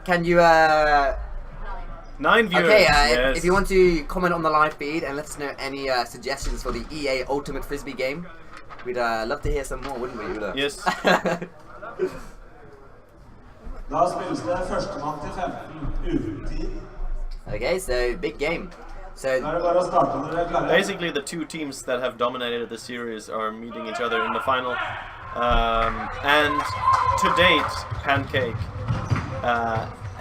Can you 9 viewers. Okay, yes. if you want to comment on the live feed and let us know any suggestions for the EA Ultimate Frisbee game, we'd love to hear some more, wouldn't we, Ulla? Yes. Da spilles det førstemann til 15 uten tid. Okay, so big game. So Da er det bare å starte når dere er klare. Basically, the two teams that have dominated the series are meeting each other in the final. And to date, Pancake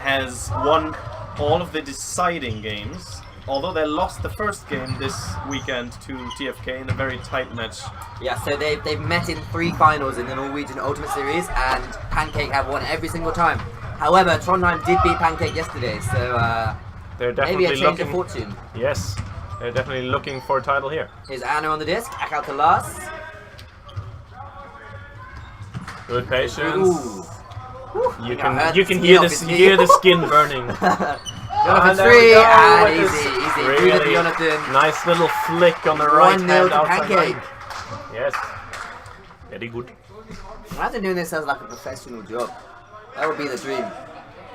has won all of the deciding games. Although they lost the first game this weekend to TFK in a very tight match. yeah, so they've met in 3 finals in the Norwegian Ultimate Series, and Pancake have won every single time. However, Trondheim did beat Pancake yesterday, so They're maybe definitely a change looking. of fortune. Yes, they're definitely looking for a title here. Here's Anna on the disc, back out to Lars. Good patience. Ooh. You hurt can the hear skin the off his knee. hear the skin burning. Jonathan there we 3, go and with this easy. really Good at Jonathan. nice little flick on the right 1-0 hand to outside Pancake. line. Yes, very good. Imagine doing this as like a professional job. That would be the dream.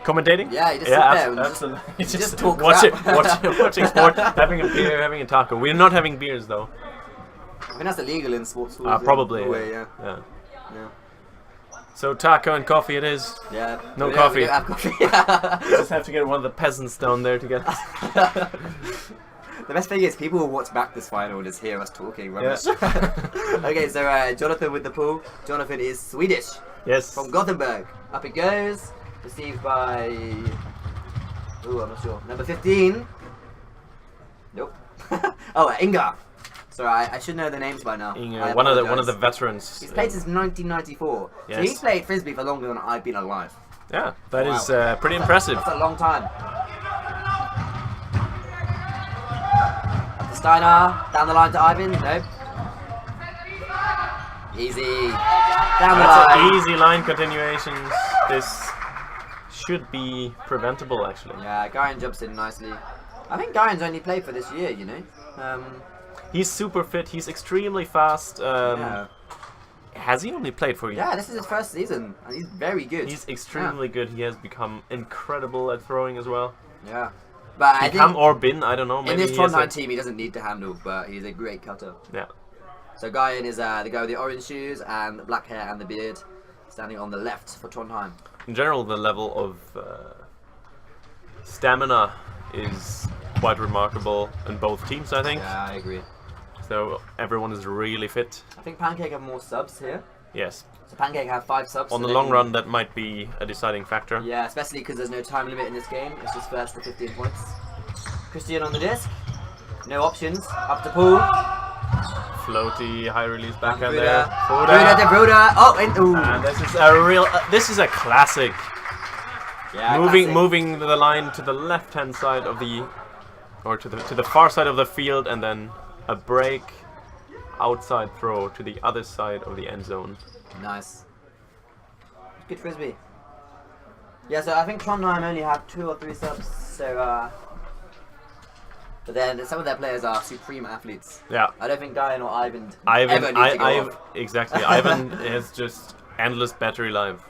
Commentating? Yeah, you just sit there and absolutely. just talk watch crap. watching sport, having a beer, having a taco. We're not having beers though. I think that's illegal in sports schools. Probably. In Norway, yeah. yeah. So taco and coffee it is. Yeah. No we coffee. don't have coffee. You just have to get one of the peasants down there to get. The best thing is people will watch back this final and just hear us talking rubbish. Yeah. Okay, so Jonathan with the pool. Jonathan is Swedish, Yes. from Gothenburg. Up it goes. Received by... Ooh, I'm not sure. Number 15. Nope. Oh, Inga. Sorry, I should know the names by now. I one of the apologize. veterans. He's played since 1994. So Yes. he's played Frisbee for longer than I've been alive. Yeah, that Wow. is pretty impressive. That's a long time. Up to Steiner, down the line to Ivan. Nope. Easy. Down the That's line. easy line continuations. This should be preventable, actually. Yeah, Guyan jumps in nicely. I think Guyan's only played for this year, you know. He's super fit. He's extremely fast. Yeah. Has he only played for you? Yeah, this is his first season, and he's very good. He's extremely good. He has become incredible at throwing as well. Yeah. But I Become think or been, I don't know. in Maybe this he has Trondheim team, he doesn't need to handle, but he's a great cutter. Yeah. So Guyan is the guy with the orange shoes and the black hair and the beard, standing on the left for Trondheim. In general, the level of stamina is quite remarkable in both teams, I think. Yeah, I agree. So everyone is really fit. I think Pancake have more subs here. Yes. So Pancake have 5 subs. On so the they long can- run, that might be a deciding factor. Yeah, especially because there's no time limit in this game. It's just first to 15 points. Christian on the disc. No options. Up to Pool. Floaty, high release backhand Bruder. there. Bruder de Bruder. Oh, and ooh. And this is a real. This is a classic. Yeah, moving classic. the line to the left hand side of the, or to the far side of the field, and then a break, outside throw to the other side of the end zone. Nice. Good Frisbee. Yeah, so I think Trondheim only have 2 or 3 subs, so but then some of their players are supreme athletes. Yeah. I don't think Guyan or Ivan ever need to go off. Exactly. Ivan has just endless battery life.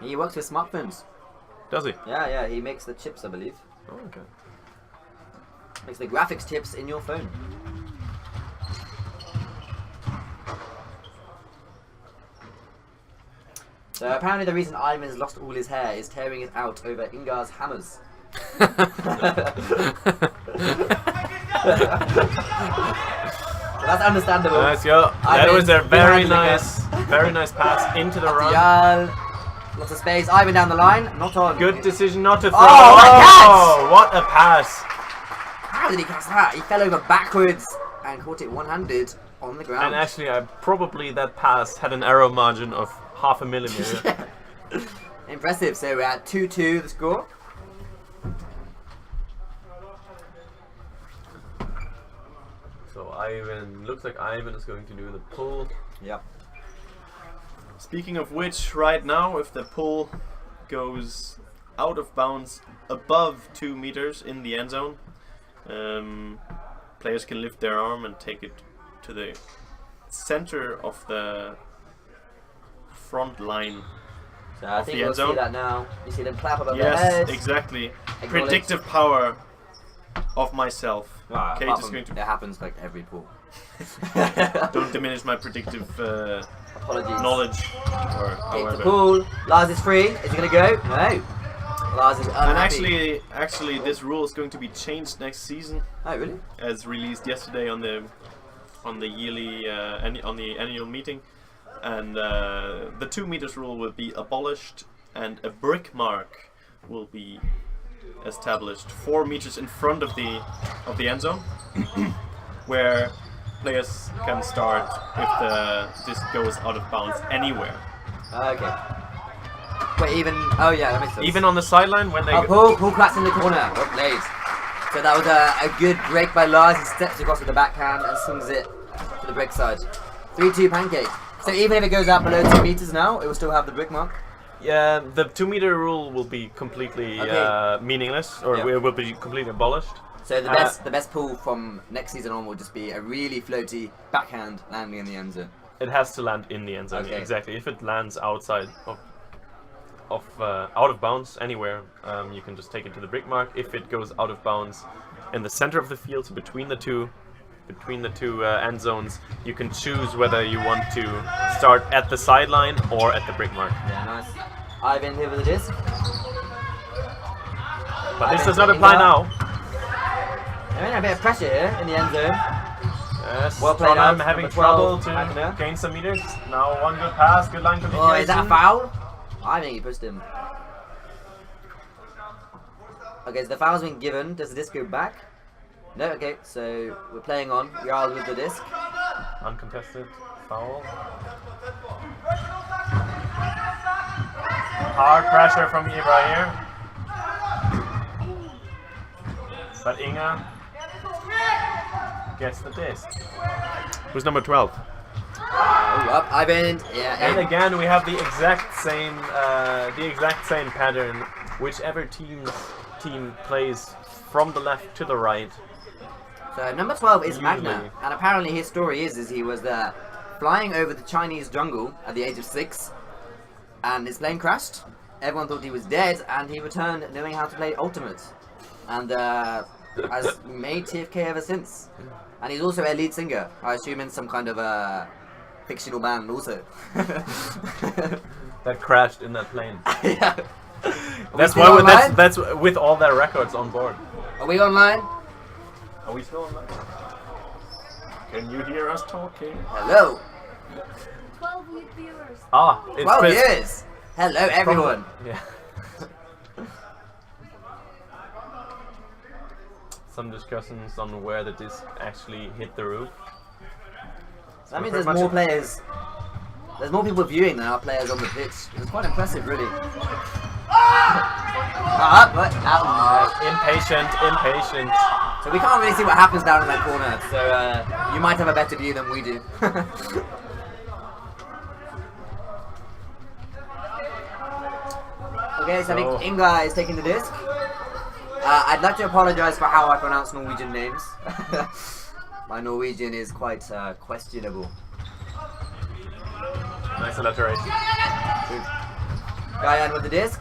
He works with smartphones. Does he? Yeah, he makes the chips, I believe. Oh, okay. Makes the graphics chips in your phone. So apparently the reason Ivan's lost all his hair is tearing it out over Ingar's hammers. That's understandable. Let's go. That Ivan was a very behind the nice pass into the run. Yal. Lots of space. Ivan down the line. Not on. Good decision not to throw. Oh, my Oh, what a pass! How did he catch that? He fell over backwards and caught it one-handed on the ground. And actually, probably that pass had an error margin of half a millimeter. Impressive. So we're at 2-2 the score. So Ivan, looks like Ivan is going to do the pull. Yep. Speaking of which, right now, if the pull goes out of bounds above 2 meters in the end zone, players can lift their arm and take it to the center of the front line. So I of think the we'll end see zone. that now. You see them clap above their Yes, heads. exactly. Acknowledge. Predictive power of myself. Kate Apart is from going to. it happens like every pool. Don't diminish my predictive Apologies. knowledge. Or Take the however. pool. Lars is free. Is he gonna go? No. Lars is unhappy. And actually, this rule is going to be changed next season, Oh really? as released yesterday on the yearly on the annual meeting, and the 2 meters rule will be abolished, and a brick mark will be established 4 meters in front of the end zone, where players can start if the disc goes out of bounds anywhere. Okay. Wait, even. Oh yeah, that makes sense. Even on the sideline when they. Oh, Paul cracks in the corner. Oh, plays. So that was a good break by Lars. He steps across with the backhand and swings it to the brick side. 3-2 pancake. So even if it goes out below 2 meters now, it will still have the brick mark. Yeah, the 2 meter rule will be completely meaningless, or Yeah. it will be completely abolished. So the best pull from next season on will just be a really floaty backhand landing in the end zone. It has to land in the end zone. Okay. Exactly. If it lands outside of out of bounds anywhere, you can just take it to the brick mark. If it goes out of bounds in the center of the field, so between the two end zones, you can choose whether you want to start at the sideline or at the brick mark. Yeah, nice. Ivan here with the disc. But this does not apply now. They're in a bit of pressure here in the end zone. Yes, Well played Trondheim out, having number 12, trouble to Magna. gain some meters. Now one good pass, good line communication. Oh, is that a foul? I think he pushed him. Okay, so the foul's been given. Does the disc go back? No, okay, so we're playing on. Jarl with the disc. Uncontested foul. Hard pressure from Ibra here. But Inga gets the disc. Who's number 12? Oh, up, Ivan. Yeah, And again, we have the exact same pattern. Whichever team plays from the left to the right. So number 12 is Usually. Magna, and apparently his story is he was flying over the Chinese jungle at the age of 6, and his plane crashed. Everyone thought he was dead, and he returned knowing how to play Ultimate, and has made TFK ever since. And he's also a lead singer, I assume in some kind of fictional band also. That crashed in that plane. Yeah. That's still why. online? That's with all their records on board. Are we online? Are we still on that? Can you hear us talking? Hello. 12 viewers. Ah, it's 12 Chris. years. Hello everyone. Yeah. Some discussions on where the disc actually hit the roof. That means pretty there's much more it. players. There's more people viewing than our players on the pitch. It's quite impressive, really. Impatient. So we can't really see what happens down in that corner. So you might have a better view than we do. Okay, so I think Inga is taking the disc. I'd like to apologize for how I pronounce Norwegian names. My Norwegian is quite questionable. Nice alliteration. Guyan with the disc.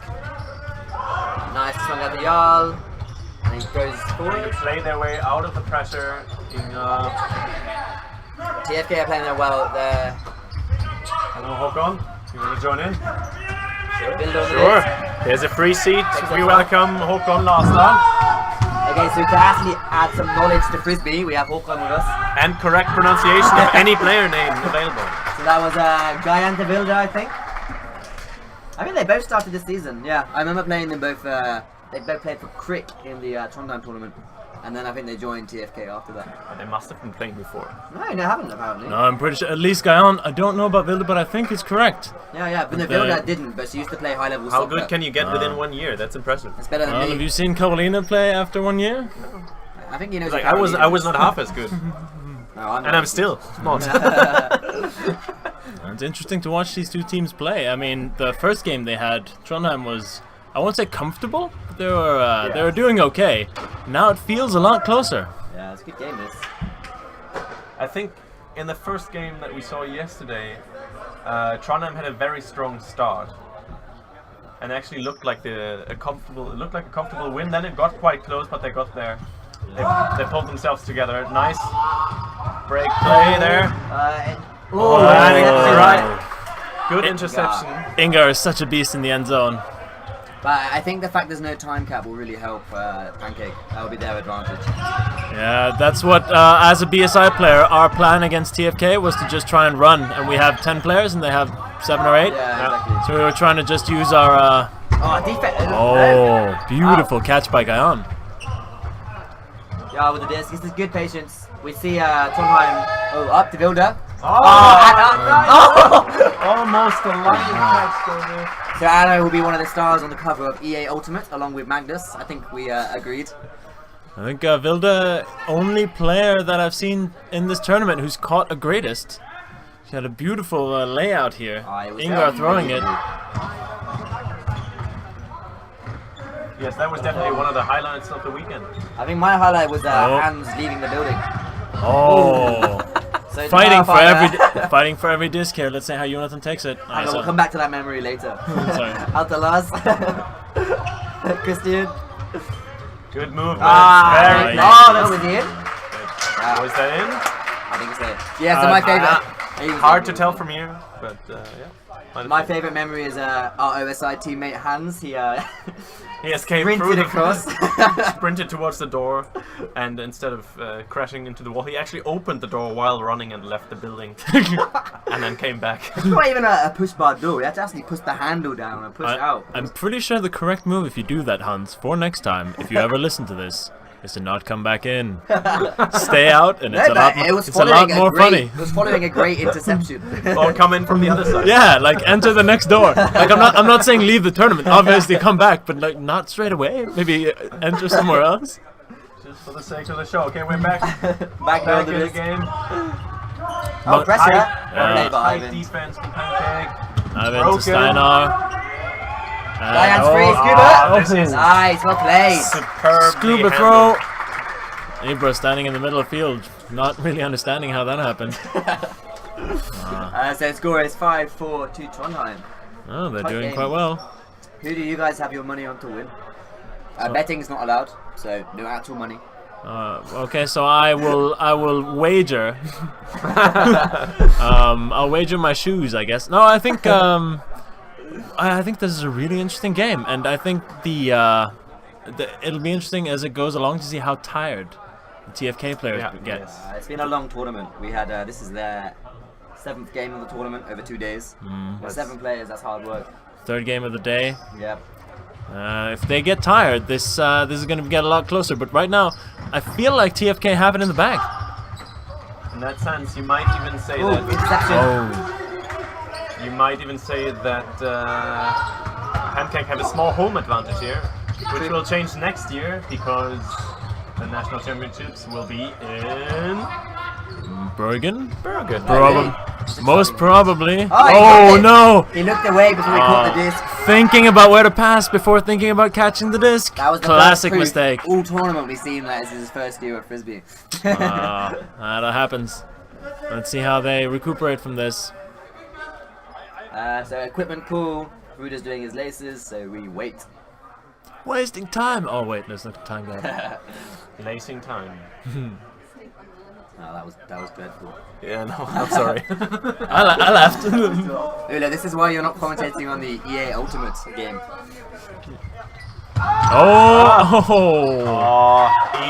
Nice swung at the Jarl. And he goes They forward. play their way out of the pressure. TFK are playing their well there. Hello, Håkon. You want to join in? Build on the Sure. disc. Here's a free seat. We welcome Håkon Lasland. Okay, so to actually add some knowledge to Frisbee, we have Håkon with us. And correct pronunciation of any player name available. So that was Guyan de Vilda, I think. I think they both started this season. Yeah, I remember playing them both. They both played for Crick in the Trondheim tournament, and then I think they joined TFK after that. But they must have been playing before. No, they haven't apparently. No, I'm pretty sure. At least Guyan, I don't know about Vilda, but I think it's correct. Yeah, but no, They- Vilda didn't, but she used to play high level How soccer. good can you get within 1 year? That's impressive. It's better than Well, me. have you seen Carolina play after 1 year? I think you know. Like I was not half as good, No, and I'm still not. It's interesting to watch these two teams play. I mean, the first game they had, Trondheim was, I won't say comfortable, but they were doing okay. Now it feels a lot closer. Yeah, it's a good game. This. I think in the first game that we saw yesterday, Trondheim had a very strong start, and actually looked like a comfortable win. Then it got quite close, but they got there. They pulled themselves together. Nice break play there. Right. Good interception. Ingar is such a beast in the end zone. But I think the fact there's no time cap will really help Pancake. That will be their advantage. Yeah, that's what, as a BSI player, our plan against TFK was to just try and run. And we have 10 players and they have 7 or 8. Yeah, exactly. So we were trying to just use our... beautiful catch by Guyon. Yeah, with the disc. This is good patience. We see Trondheim. Up to Vilda. Almost a lightning catch there. So Anna will be one of the stars on the cover of EA Ultimate, along with Magnus. I think we agreed. I think Vilda, only player that I've seen in this tournament who's caught a greatest. She had a beautiful layout here. Ingar throwing it. Yes, that was definitely one of the highlights of the weekend. I think my highlight was Hans leaving the building. So fighting for every disc here. Let's see how Jonathan takes it. We'll come back to that memory later. Sorry. Out to Lars. Christian. Good move, man. Very that was in. Was that in? I think it's there. Yeah, so my favorite. Hard to tell from here, but yeah. My favorite memory is our OSI teammate Hans. He escaped sprinted across. Sprinted towards the door, and instead of crashing into the wall, he actually opened the door while running and left the building, and then came back. It's not even a push bar door. You have to actually push the handle down and push it out. I'm pretty sure the correct move, if you do that, Hans, for next time, if you ever listen to this, is to not come back in. Stay out, and it's a lot more funny. It was following a great interception. Or come in from the other side. Yeah, like enter the next door. Like I'm not saying leave the tournament. Obviously come back, but like not straight away. Maybe enter somewhere else. Just for the sake of the show. Okay, we're back. back in the game. Pressure. Tight defense from Pancake. Ivan to Steinar. Ryan's free, Scuba! Nice, well played! Superb Scuba throw! Ibra standing in the middle of the field, not really understanding how that happened. So the score is 5-4 to Trondheim. Oh, they're doing quite well. Who do you guys have your money on to win? Betting's not allowed, so no actual money. Okay, so I will wager. I'll wager my shoes, I guess. No, I think this is a really interesting game, and I think it'll be interesting as it goes along to see how tired the TFK players get. It's been a long tournament. We had this is their 7th game of the tournament over 2 days. 7 players, that's hard work. 3rd game of the day. Yep. If they get tired, this is going to get a lot closer. But right now, I feel like TFK have it in the bag. In that sense, you might even say You might even say that Pancake have a small home advantage here, which will change next year because the national championships will be in Bergen. Bergen. Most probably. Oh no! He looked away before he caught the disc. Thinking about where to pass before thinking about catching the disc. That was the classic first mistake. All tournament we've seen that is his first year of Frisbee. That happens. Let's see how they recuperate from this. So equipment cool. Ruda's doing his laces, so we wait. Wasting time. Oh wait, there's no time there. Lacing time. Oh, that was dreadful. Yeah, no, I'm sorry. I laughed. Ula, this is why you're not commentating on the EA Ultimate game.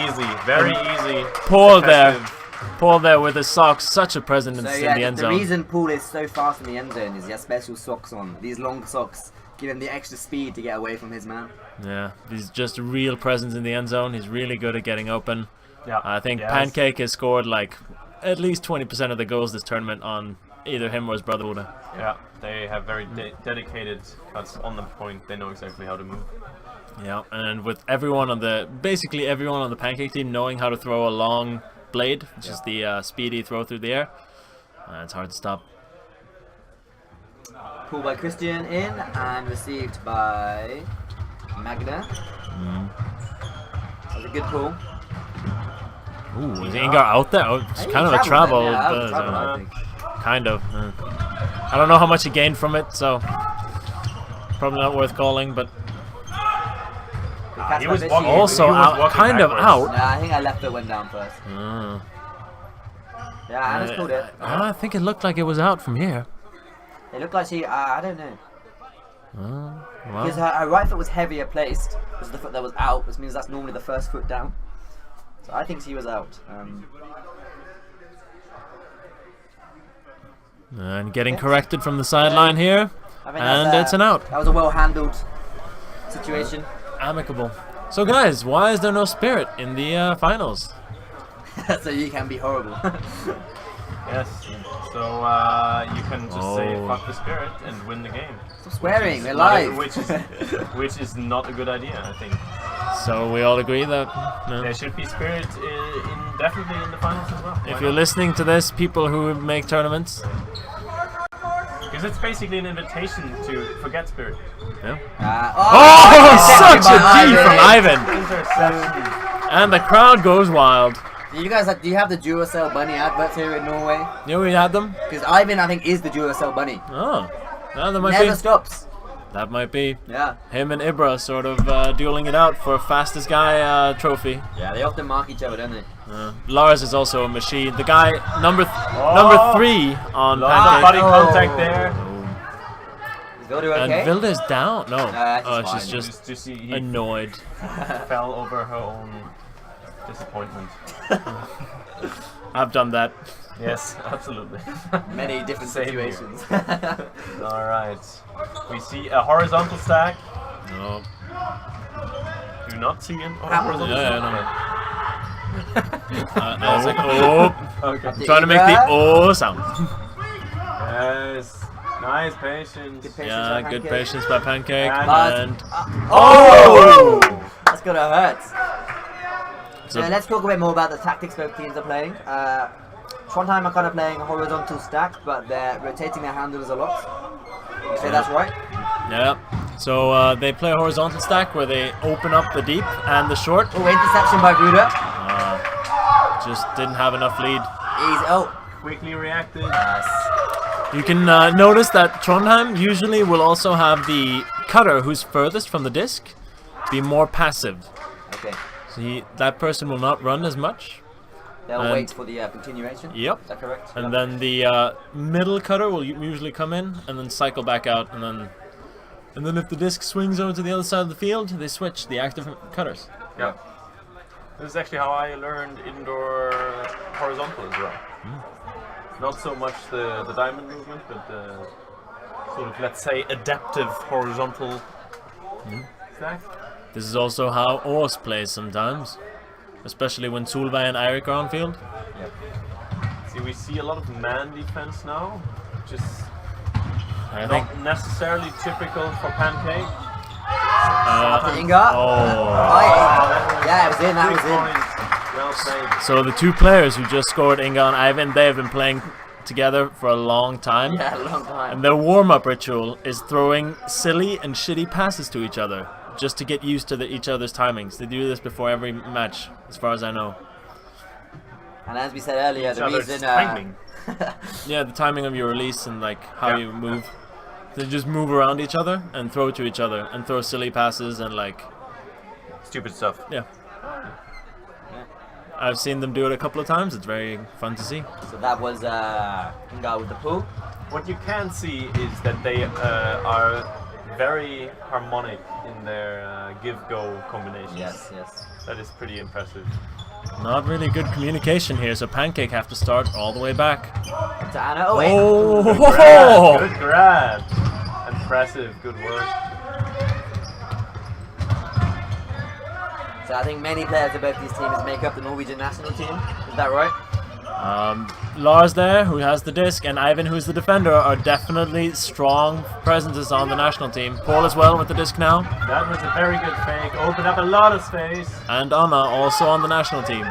Easy, very easy. Paul there with his socks, such a presence in the end zone. The reason Paul is so fast in the end zone is he has special socks on. These long socks give him the extra speed to get away from his man. Yeah, he's just a real presence in the end zone. He's really good at getting open. Yeah, I think Pancake has scored like at least 20% of the goals this tournament on either him or his brother Uda. Yeah, they have very dedicated cuts on the point. They know exactly how to move. Yeah, and with basically everyone on the Pancake team knowing how to throw a long blade, which is the speedy throw through the air, it's hard to stop. Pulled by Christian in and received by Magda. That was a good pull. Ooh, is Ingar out there? Oh, it's kind of a travel. I think. Kind of. I don't know how much he gained from it, so. Probably not worth calling, but He was walking- also he was out, walking kind of backwards. out. Nah, I think I left foot went down first. Yeah, Anna's called it. I think it looked like it was out from here. It looked like she, I don't know. Well, Because her right foot was heavier placed. This is the foot that was out, which means that's normally the first foot down. So I think she was out. and getting corrected from the sideline here. I think And that's, it's an out. That was a well-handled situation. Amicable. So guys, why is there no spirit in the finals? So you can be horrible. Yes. So you can just say fuck the spirit and win the game. Stop swearing, we're Not a- live. which is not a good idea, I think. So we all agree that There should be spirit definitely in the finals as well. Why if you're not? listening to this, people who make tournaments, Because it's basically an invitation to forget spirit. such a D from Ivan, Interception. and the crowd goes wild. Do you guys do you have the Duracell bunny adverts here in Norway? You know we had them. Because Ivan, I think, is the Duracell bunny. Oh, that might Never be. stops. That might be Yeah. him and Ibra sort of dueling it out for fastest guy trophy. Yeah, they often mark each other, don't they? Lars is also a machine. The guy number 3 on Lot of Pancake. body contact there. Is Vildu okay? And Vilda's down. No, that's oh, fine. she's just to see he annoyed. fell over her own disappointment. I've done that. Yes, absolutely. Many different Same here. situations. All right. We see a horizontal stack. No. Do not see him. Horizontal I was like, oh, Okay. trying to make the oh sound. Yes. Nice patience. Good patience Yeah, by good Pancake. patience by Pancake. And- And Oh! That's gonna hurt. So- Let's talk a bit more about the tactics both teams are playing. Trondheim are kind of playing a horizontal stack, but they're rotating their handles a lot. You say that's right? yeah. So they play a horizontal stack where they open up the deep and the short. Oh, interception by Buda. Just didn't have enough lead. Quickly reacted. You can notice that Trondheim usually will also have the cutter who's furthest from the disc be more passive. Okay. So that person will not run as much. They'll And- wait for the continuation. Yep. Is that correct? And then the middle cutter will usually come in and then cycle back out, and then if the disc swings over to the other side of the field, they switch the active cutters. Yeah. This is actually how I learned indoor horizontal as well. Not so much the diamond movement, but sort of, let's say, adaptive horizontal stack. This is also how Ås plays sometimes, especially when Solveig and Eirik are on field. See, we see a lot of man defense now, which is I think. not necessarily typical for Pancake. Inga. Oh. Yeah, it was in. That Good was in. point. Well played. So the two players who just scored, Inga and Ivan, they have been playing together for a long time. Yeah, a long time. And their warm-up ritual is throwing silly and shitty passes to each other, just to get used to each other's timings. They do this before every match, as far as I know. And as we said earlier, the Each other's reason timing. Yeah, the timing of your release and like how you move. They just move around each other and throw to each other and throw silly passes and like, Stupid stuff. yeah. I've seen them do it a couple of times. It's very fun to see. So that was Inga with the pull. What you can see is that they are very harmonic in their give-go combinations. Yes, yes. That is pretty impressive. Not really good communication here, so Pancake have to start all the way back. To Anna. Oh, wait. Oh! Good grab. Impressive. Good work. So I think many players of both these teams make up the Norwegian national team. Is that right? Lars there, who has the disc, and Ivan, who's the defender, are definitely strong presences on the national team. Paul as well with the disc now, That was a very good fake. Opened up a lot of space. and Anna also on the national team.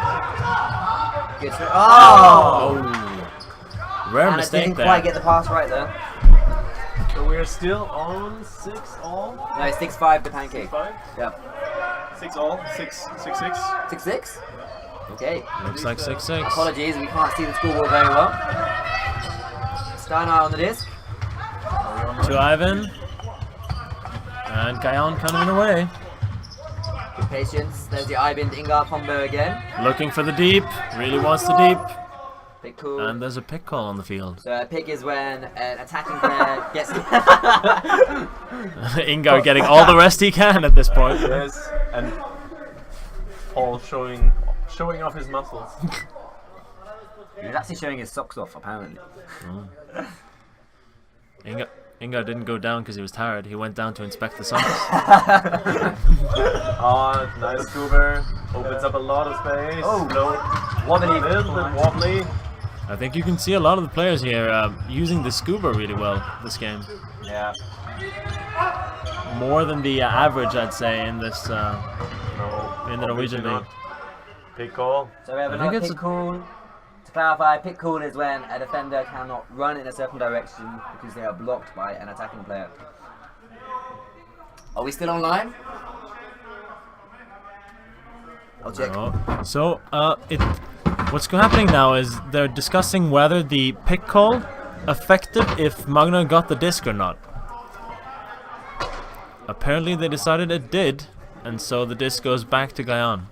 Good. Oh! Rare Anna mistake didn't there. quite get the pass right there. So we're still on 6 all. No, it's 6-5 to Pancake. 5? Yep. 6 all. 6, 6, 6. 6-6? Okay. Looks like 6-6. Apologies, we can't see the scoreboard very well. Steinar on the disc. To Ivan. And Gayan kind of in the way. Good patience. There's the Ivan Ingar combo again. Looking for the deep. Really wants the deep. Pick cool. And there's a pick call on the field. So a pick is when an attacking player gets... Ingar getting all the rest he can at this point. Yes, and Paul showing off his muscles. He's actually showing his socks off, apparently. Ingar didn't go down because he was tired. He went down to inspect the socks. Oh, nice scuba. Opens up a lot of space. Oh, no. wobbly. A little bit wobbly. I think you can see a lot of the players here using the scuba really well this game. Yeah. More than the average, I'd say, in this No. in the Norwegian league. Big call. So we have I think another it's pick cool. To clarify, pick cool is when a defender cannot run in a certain direction because they are blocked by an attacking player. Are we still online? I'll check. Oh. So what's happening now is they're discussing whether the pick call affected if Magna got the disc or not. Apparently they decided it did, and so the disc goes back to Gayan.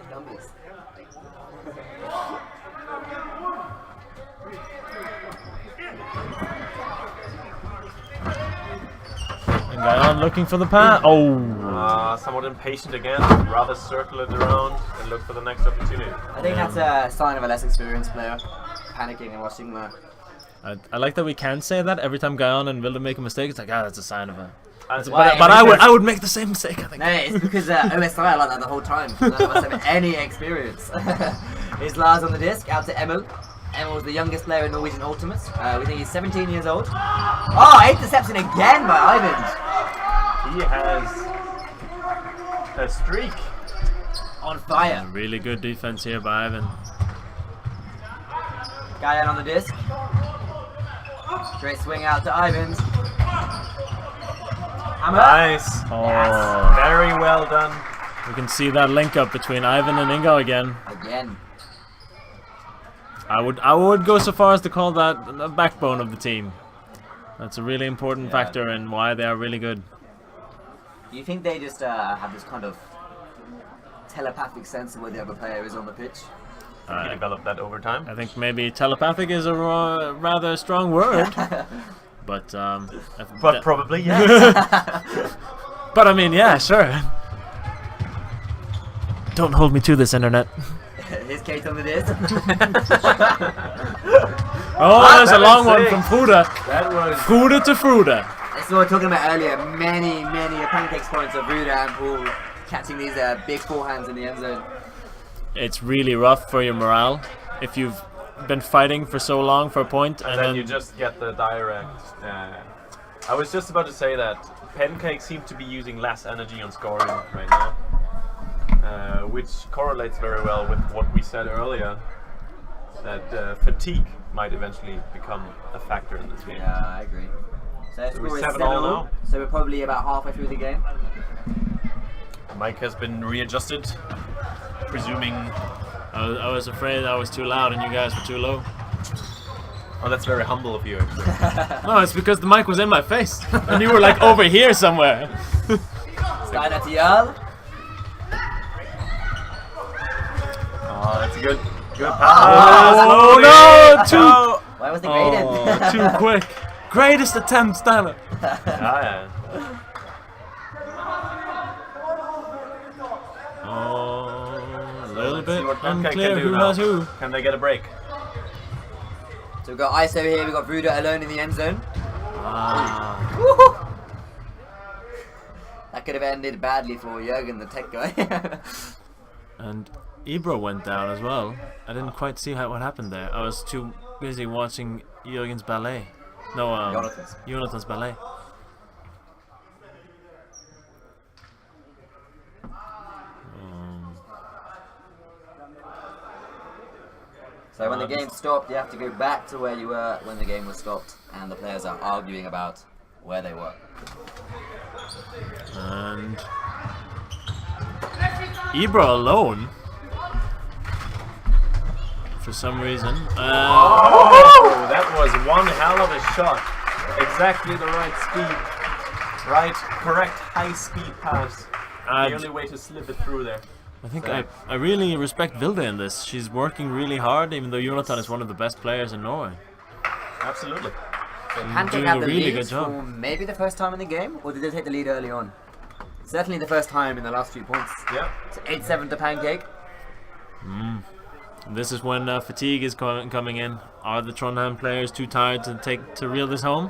Numbers. And Gayan looking for the pass. Oh! Somewhat impatient again. Rather circle it around and look for the next opportunity. I think that's a sign of a less experienced player. Panicking and watching the... I like that we can say that every time Gayan and Vilda make a mistake. It's like, that's a sign of a... Well, But I would make the same mistake, I think. No, it's because OSI are like that the whole time. None of us have any experience. Here's Lars on the disc, out to Emil. Emil's the youngest player in Norwegian Ultimates. We think he's 17 years old. Oh, interception again by Ivan. He has a streak. On fire. Really good defense here by Ivan. Gayan on the disc. Great swing out to Ivan. Hammer. Nice. Oh. Yes. Very well done. We can see that link up between Ivan and Ingo again. Again. I would go so far as to call that the backbone of the team. That's a really important factor in why they are really good. Do you think they just have this kind of telepathic sense of where the other player is on the pitch? He developed that over time. I think maybe telepathic is a rather strong word, but Probably, yes. but I mean, yeah, sure. Don't hold me to this, internet. Here's Kate on the disc. Oh, there's a long one from Fruda. That was Fruda to Fruda. That's what we were talking about earlier. Many pancakes points of Ruda and Paul catching these big forehands in the end zone. It's really rough for your morale if you've been fighting for so long for a point and then you just get the direct. I was just about to say that Pancake seem to be using less energy on scoring right now, which correlates very well with what we said earlier, that fatigue might eventually become a factor in this game. Yeah, I agree. So we're score is 7-all 7-all, now. so we're probably about halfway through the game. Mic has been readjusted, presuming. I was afraid I was too loud and you guys were too low. Oh, that's very humble of you. Actually. No, it's because the mic was in my face and you were like over here somewhere. Steiner to Jarl. Oh, that's a good pass. Oh no! Too Why was the grade in? too quick. Greatest attempt, Styler. Yeah. Oh, a little Let's bit see what Pancake unclear can do who now. has who. Can they get a break? So we've got Ice over here, we've got Ruda alone in the end zone. Ah. Woohoo! That could have ended badly for Jürgen, the tech guy. And Ibro went down as well. I didn't quite see what happened there. I was too busy watching Jürgen's ballet. No, Jonathan's ballet. So when the game stopped, you have to go back to where you were when the game was stopped, and the players are arguing about where they were. And Ibra alone, for some reason. Oh, that was one hell of a shot. Exactly the right speed. Right, correct high-speed pass. Uh, The only way to slip it through there. I think So- I really respect Vilde in this. She's working really hard, even though Jonathan is one of the best players in Norway. Absolutely. Pancake doing had a the really lead good job. for maybe the first time in the game, or did they take the lead early on? Certainly the first time in the last few points. Yeah. It's 8-7 to Pancake. This is when fatigue is coming in. Are the Trondheim players too tired to reel this home?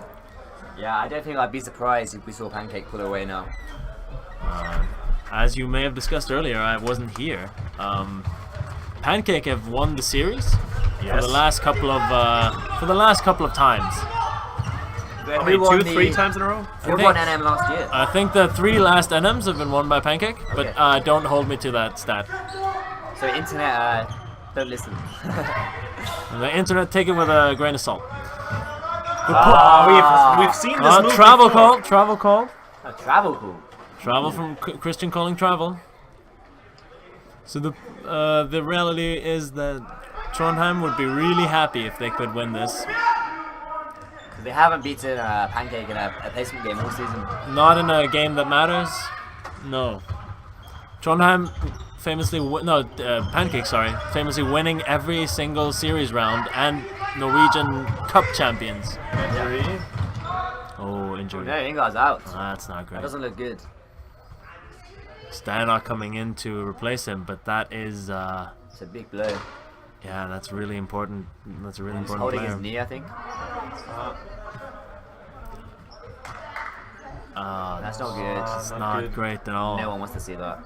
Yeah, I don't think I'd be surprised if we saw Pancake pull away now. As you may have discussed earlier, I wasn't here. Pancake have won the series for the last couple of times. How We many, won 2-3 the- times in a row? We won NM last year. I think the 3 last NMs have been won by Pancake, but Okay. don't hold me to that stat. So internet, don't listen. The internet, take it with a grain of salt. We've seen this move Travel before. call. A travel call. Travel from Christian calling travel. So the reality is that Trondheim would be really happy if they could win this. They haven't beaten Pancake in a placement game all season. Not in a game that matters. No. Trondheim famously Pancake, famously winning every single series round and Norwegian Cup champions. Oh, injury. No, Ingar's out. That's not That great. doesn't look good. Steinach coming in to replace him, but that is It's a big blow. yeah, that's really important. That's a really He's important holding player. his knee, I think. That's not good. It's not great at all. No one wants to see that.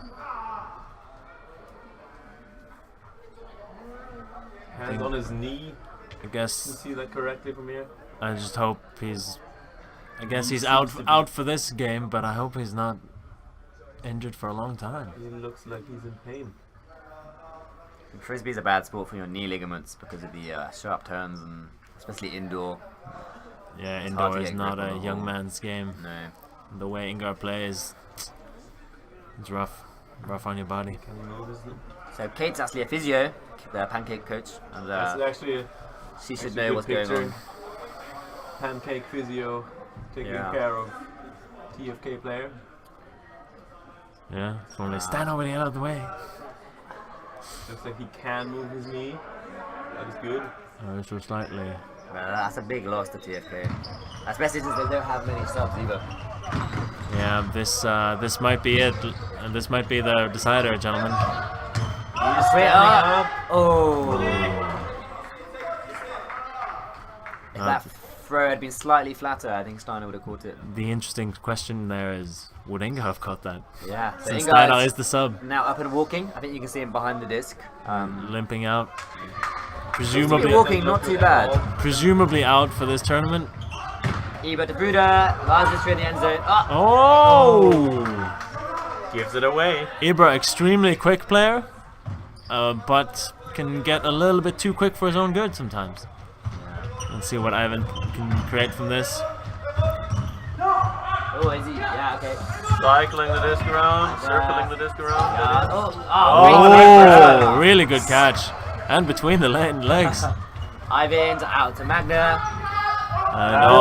Hands on his knee. I Can guess you see that correctly from here? I just hope he's. I guess he's out for this game, but I hope he's not injured for a long time. He looks like he's in pain. Frisbee's a bad sport for your knee ligaments because of the sharp turns and especially indoor. Yeah, It's hard indoor to is get not grip on a the young ball. man's game. No. The way Ingar plays, it's rough on your body. Can you notice it? So Kate's actually a physio, the Pancake coach, and That's actually she should actually a know good what's picture. going on. Pancake physio taking Yeah. care of TFK player. Yeah, if only stand over the out of the way. Looks like he can move his knee. That is good. So slightly. That's a big loss to TFK, especially since they don't have many subs either. Yeah, this might be it, and this might be the decider, gentlemen. Straight up. Oh. If Uh, that throw had been slightly flatter, I think Steiner would have caught it. The interesting question there is, would Inga have caught that? Yeah. So Since Ingar Steinach is is the sub, now up and walking. I think you can see him behind the disc. limping out, Seems to be presumably walking not too bad. presumably out for this tournament. Eber to Buda, Lars is through the end zone. Oh! Gives it away. Ibra, extremely quick player, but can get a little bit too quick for his own good sometimes. Let's see what Ivan can create from this. Oh, is he? Yeah, okay. Cycling the disc around, circling the disc around. Oh, really good catch. And between the legs. Ivan's out to Magna. And Oh,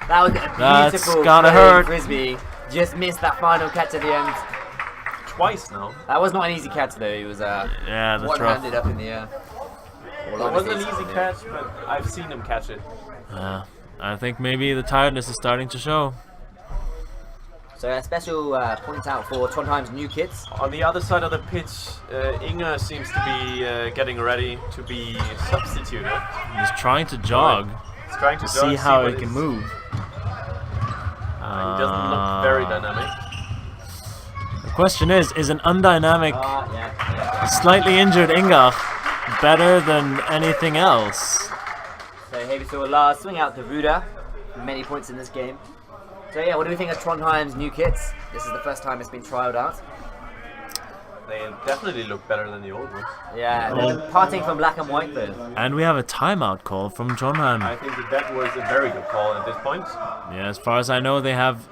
that was a That's beautiful gotta play, hurt. Frisbee. Just missed that final catch at the end. Twice now. That was not an easy catch though. It was Yeah, that's rough. one-handed up in the air. It wasn't an easy catch, but I've seen him catch it. I think maybe the tiredness is starting to show. So a special point out for Trondheim's new kits. On the other side of the pitch, Inga seems to be getting ready to be substituted. He's trying to jog He's trying to see how what he can his- move. He doesn't look very dynamic. The question is an undynamic, Yeah. slightly injured Inga better than anything else? So here we saw Lars swing out to Ruda. Many points in this game. So yeah, what do we think of Trondheim's new kits? This is the first time it's been trialed out. They definitely look better than the old ones. Yeah, they're parting from black and white though. And we have a timeout call from Trondheim. I think that was a very good call at this point. Yeah, as far as I know, they have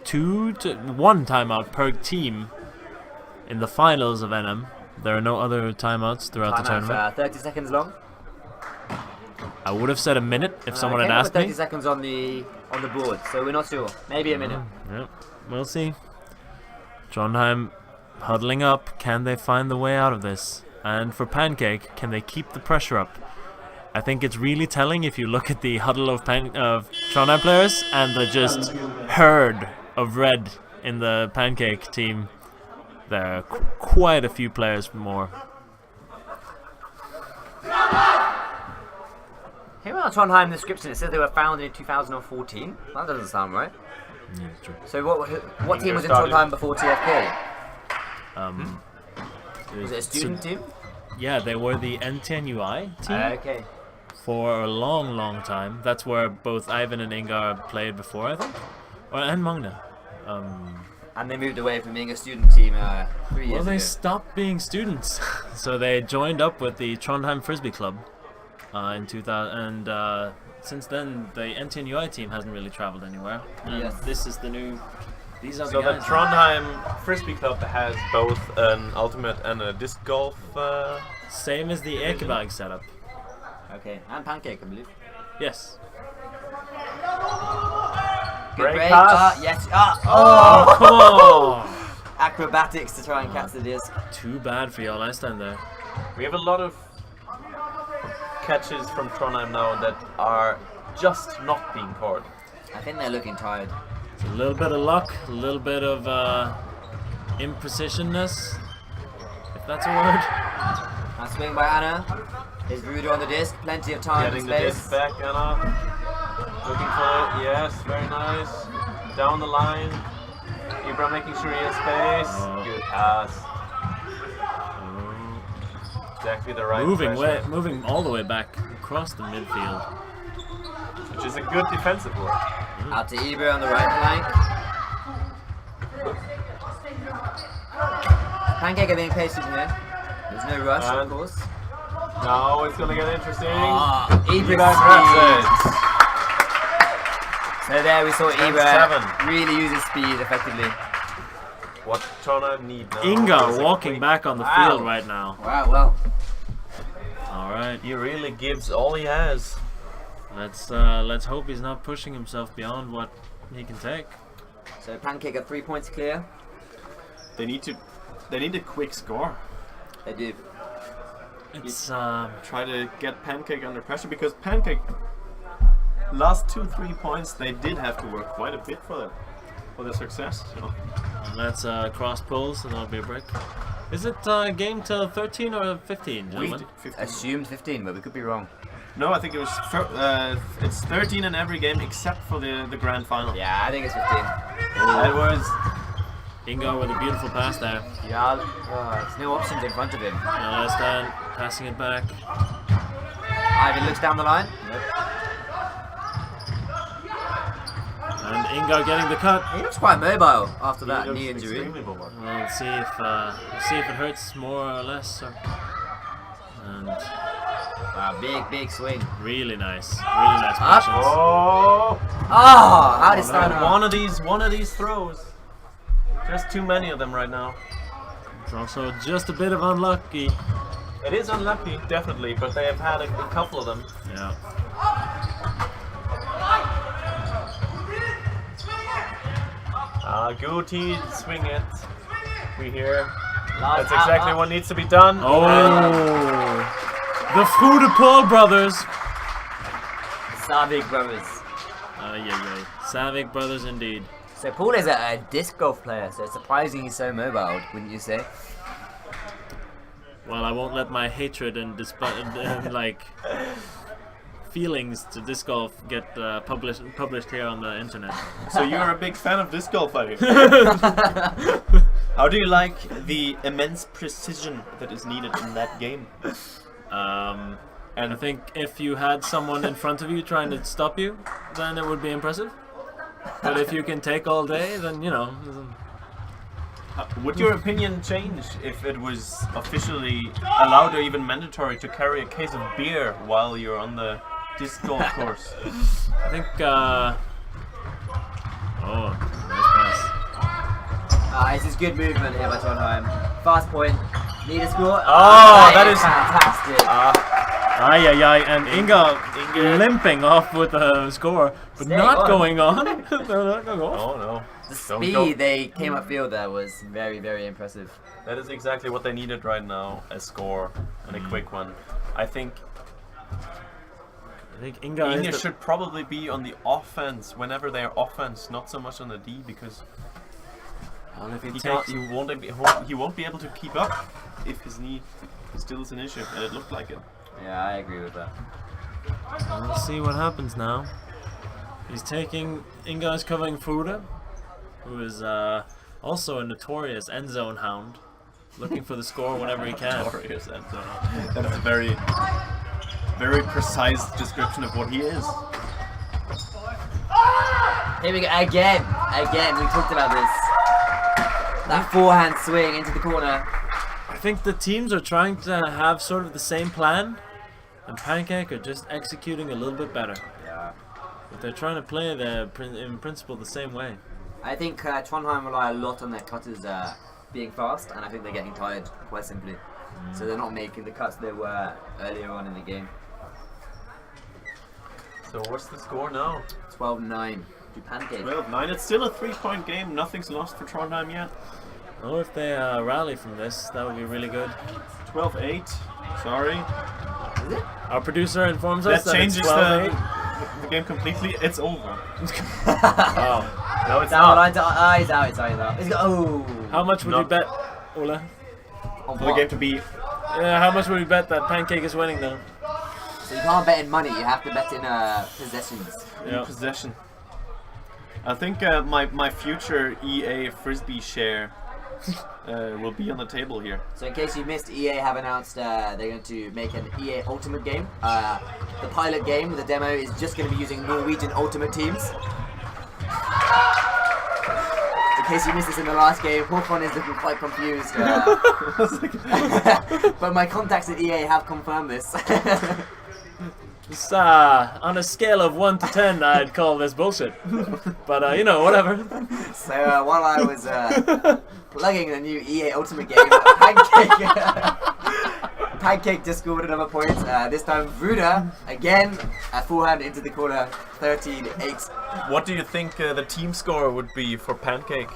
2 to 1 timeout per team in the finals of NM. There are no other timeouts throughout the Timeout tournament. 30 seconds long. I would have said a minute if someone had Okay, asked 30 me. seconds on the board, so we're not sure. Maybe a minute. Yep, we'll see. Trondheim huddling up. Can they find the way out of this? And for Pancake, can they keep the pressure up? I think it's really telling if you look at the huddle of Trondheim players and the just herd of red in the Pancake team. There are quite a few players more. Here on Trondheim description, it says they were founded in 2014. That doesn't sound right. Yeah, it's true. So what team was in started- Trondheim before TFK? Was it a so- student team? Yeah, they were the NTNUI team Okay. for a long time. That's where both Ivan and Ingar played before, I think. And Magne. And they moved away from being a student team 3 years Well, they ago. stopped being students. So they joined up with the Trondheim Frisbee Club in 2000. And since then, the NTNUI team hasn't really traveled anywhere. And Yes. this is the new... These are So the the guys. Trondheim Frisbee Club has both an ultimate and a disc golf. Same as the Ekeberg setup. Okay, and Pancake, I believe. Yes. Good Break break. pass. Yes. Oh, come on! Acrobatics to try and catch the disc. Too bad for y'all Iceland there. We have a lot of catches from Trondheim now that are just not being caught. I think they're looking tired. It's a little bit of luck, a little bit of imprecisionness, if that's a word. Nice swing by Anna. Is Ruder on the disc? Plenty of time Getting and the space. disc back, Anna. Looking for it. Yes, very nice. Down the line. Ibra making sure he has space. Oh. Good pass. Exactly the right pressure, Moving all the way back across the midfield. which is a good defensive work. Out to Ibra on the right flank. Pancake are being patient here. There's no rush, of And- course. Now it's gonna get interesting. Ibra Ibra grabs it. So there we saw Ibra 7. really use his speed effectively. What Trondheim need now? is Inga a walking quick- back on the Wow. field right now. Wow, well. Alright, He really gives all he has. let's hope he's not pushing himself beyond what he can take. So Pancake got 3 points clear. They need a quick score. They do. It's Try to get Pancake under pressure, because Pancake last 2-3 points they did have to work quite a bit for their success. So. let's cross pulls and that'll be a break. Is it game till 13 or 15, We gentlemen? did 15. Assumed 15, but we could be wrong. No, I think it was it's 13 in every game except for the grand final. Yeah, I think it's 15. It was Ingo with a beautiful pass there. Yeah, there's no options in front of him. Last time, passing it back. Ivan looks down the line. And Ingo getting the cut. He looks quite mobile after that He knee looks injury. extremely mobile. Well, let's see if it hurts more or less. And Wow, big swing. really nice patience. Oh! Oh, how did Man, Steiner? one of these throws. Just too many of them right now. It's also just a bit of unlucky. It is unlucky, definitely, but they have had a couple of them. Yeah. Guti, swing it. We hear. Last That's exactly what needs to be done. Oh, the Fru de Paul brothers. Savik brothers. Yeah. Savik brothers indeed. So Paul is a disc golf player, so it's surprising he's so mobile, wouldn't you say? Well, I won't let my hatred and like feelings to disc golf get published here on the internet. so you're a big fan of disc golf, I hear. How do you like the immense precision that is needed in that game? And I think if you had someone in front of you trying to stop you, then it would be impressive. But if you can take all day, then you know. Would your opinion change if it was officially allowed or even mandatory to carry a case of beer while you're on the disc golf course? I think. Oh, nice pass. This is good movement here by Trondheim. Fast point. Need a score. Oh, that is- fantastic. Ay, ay, ay, and Inga limping off with the score, but Stay not on. going on. They're not going off. Oh no. The Don't speed go. they came upfield there was very, very impressive. That is exactly what they needed right now, a score and a quick one. I think Inga is Inge the- should probably be on the offense whenever they are offense, not so much on the D, because Well, if he he takes, won't be able to keep up if his knee still is an issue, and it looked like it. Yeah, I agree with that. we'll see what happens now. He's taking Inga is covering Fuda, who is also a notorious end zone hound, looking for the score whenever he can. Notorious end zone. That is a very, very precise description of what he is. Here we go again. We talked about this. That forehand swing into the corner. I think the teams are trying to have sort of the same plan, and Pancake are just executing a little bit better. Yeah. But they're trying to play in principle the same way. I think Trondheim rely a lot on their cutters being fast, and I think they're getting tired quite simply. So they're not making the cuts they were earlier on in the game. So what's the score now? 12-9 to Pancake. 12-9. It's still a 3-point game. Nothing's lost for Trondheim yet. Oh, if they rally from this, that would be really good. 12-8. Sorry. Is it? Our producer informs us That that it's changes 12-8. the game completely. It's over. Wow. No, it's Down, not. he's out. He's got, oh. How much would No. you bet, Ola? On For the what? game to be Yeah, how much would we bet that Pancake is winning though? So you can't bet in money, you have to bet in possessions. in Yeah. possession. I think my future EA Frisbee share will be on the table here. So in case you missed, EA have announced they're going to make an EA Ultimate game. The pilot game, the demo, is just going to be using Norwegian Ultimate teams. In case you missed this in the last game, Håkon is looking quite confused. But my contacts at EA have confirmed this. It's, on a scale of 1 to 10, I'd call this bullshit. But you know, whatever. So while I was plugging the new EA Ultimate game, Pancake just scored another point. This time Vuda, again, a forehand into the corner, 13-8. What do you think the team score would be for Pancake?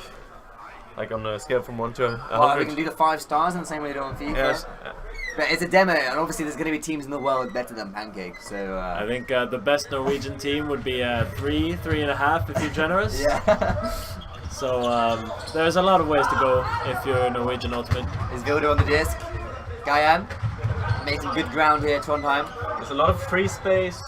Like on a scale from 1 to 100? Well, we can do the 5 stars in the same way we do on FIFA. Yes. But it's a demo, and obviously there's going to be teams in the world better than Pancake, so... I think the best Norwegian team would be 3.5 if you're generous. Yeah. So there's a lot of ways to go if you're Norwegian Ultimate. Is Vilda on the disc? Guyan making good ground here, Trondheim. There's a lot of free space,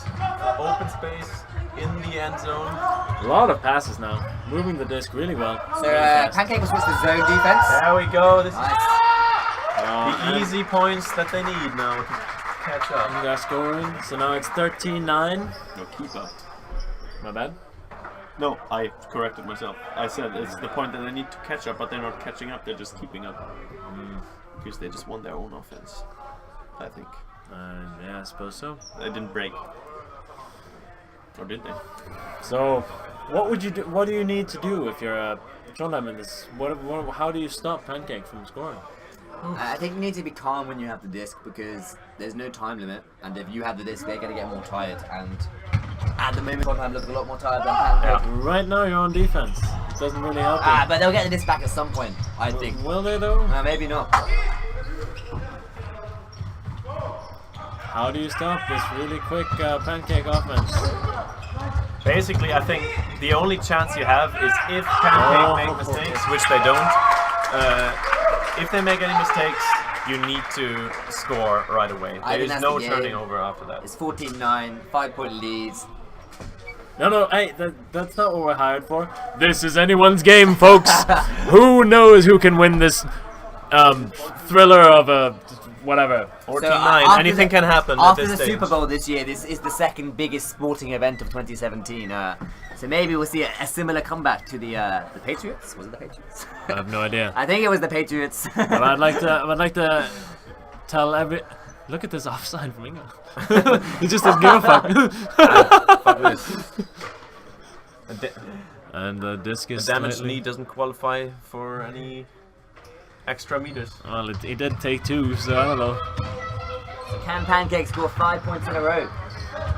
open space in the end zone. A lot of passes now, moving the disc really well. So Really fast. Pancake will switch to zone defense. There we go. This is Nice. the easy points that they need now to catch up. Inga scoring, so now it's 13-9. No, keep up. My bad. No, I corrected myself. I said it's the point that they need to catch up, but they're not catching up. They're just keeping up because they just won their own offense. I think Yeah, I suppose so. they didn't break, or did they? So, what would you do? What do you need to do if you're a Trondheim in this? How do you stop Pancake from scoring? I think you need to be calm when you have the disc because there's no time limit, and if you have the disc, they're going to get more tired. And at the moment, Trondheim looks a lot more tired than Pancake. Right now, you're on defense. It doesn't really help you. But they'll get the disc back at some point, I think. Will they though? Maybe not. How do you stop this really quick Pancake offense? Basically, I think the only chance you have is if Pancake make mistakes, which they don't. If they make any mistakes, you need to score right away. I There think is that's no the game. turning over after that. It's 14-9, 5-point leads. No, hey, that's not what we're hired for. This is anyone's game, folks. Who knows who can win this thriller of a whatever. 14-9. after Anything can happen at After this the stage. Super Bowl this year, this is the second biggest sporting event of 2017. So maybe we'll see a similar comeback to the Patriots. Was it the Patriots? I have no idea. I think it was the Patriots. But I'd like to tell every. Look at this offside from Inga. He just doesn't give a fuck. Fuck this. And the disc is The damaged slightly- knee doesn't qualify for any extra meters. Well, he did take 2, so I don't know. So can Pancake score 5 points in a row?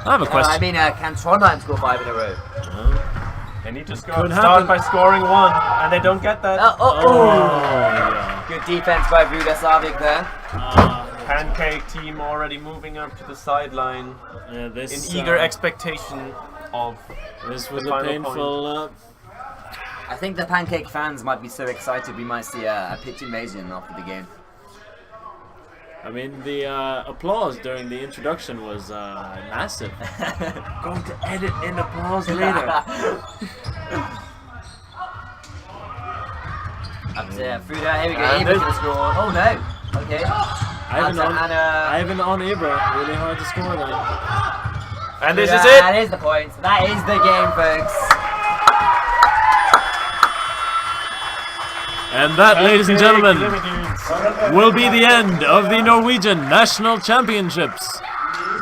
I have a question. I mean, can Trondheim score 5 in a row? They need to Could start happen. by scoring 1, and they don't get that. Yeah. Good defense by Ruda Savik there. Pancake team already moving up to the sideline Yeah, in this eager expectation of this was the a final painful. I think the Pancake fans might be so excited we might see a pitch invasion after the game. I mean, the applause during the introduction was massive. Going to edit in applause later. Up to Fruda, here we go. And Ibra this can score. Oh no. Okay. Ivan on Ibra, really hard to score then. And this Fruda, is it! That is the point. That is the game, folks. And that, ladies and gentlemen, Limited. will be the end of the Norwegian National Championships.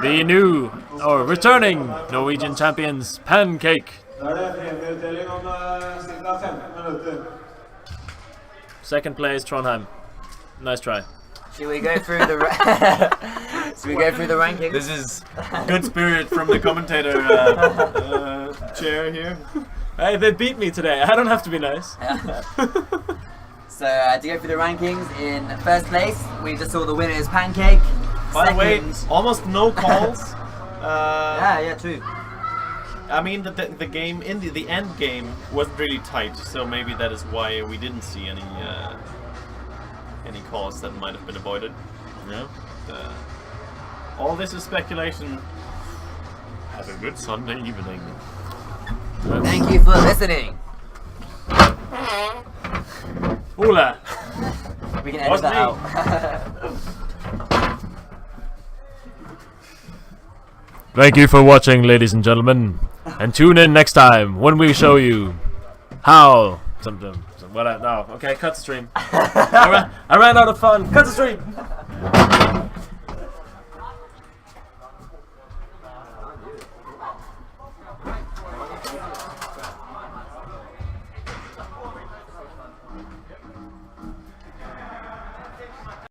The new, or returning, Norwegian champions, Pancake. Da det premieutdeling om ca. 15 minutter. Second place, Trondheim. Nice try. Should we go through the Should we go through the rankings? This is good spirit from the commentator chair here. Hey, they beat me today. I don't have to be nice. So to go through the rankings, in first place we just saw the winners Pancake. By the way, Second- almost no calls. yeah, true. I mean, the game in the end game wasn't really tight, so maybe that is why we didn't see any calls that might have been avoided. Yeah. All this is speculation. Have a good Sunday evening. Thank you for listening. Ola. We can edit Was that me. out. Thank you for watching, ladies and gentlemen, and tune in next time when we show you how. What? No. Okay, cut the stream. I ran out of fun. Cut the stream.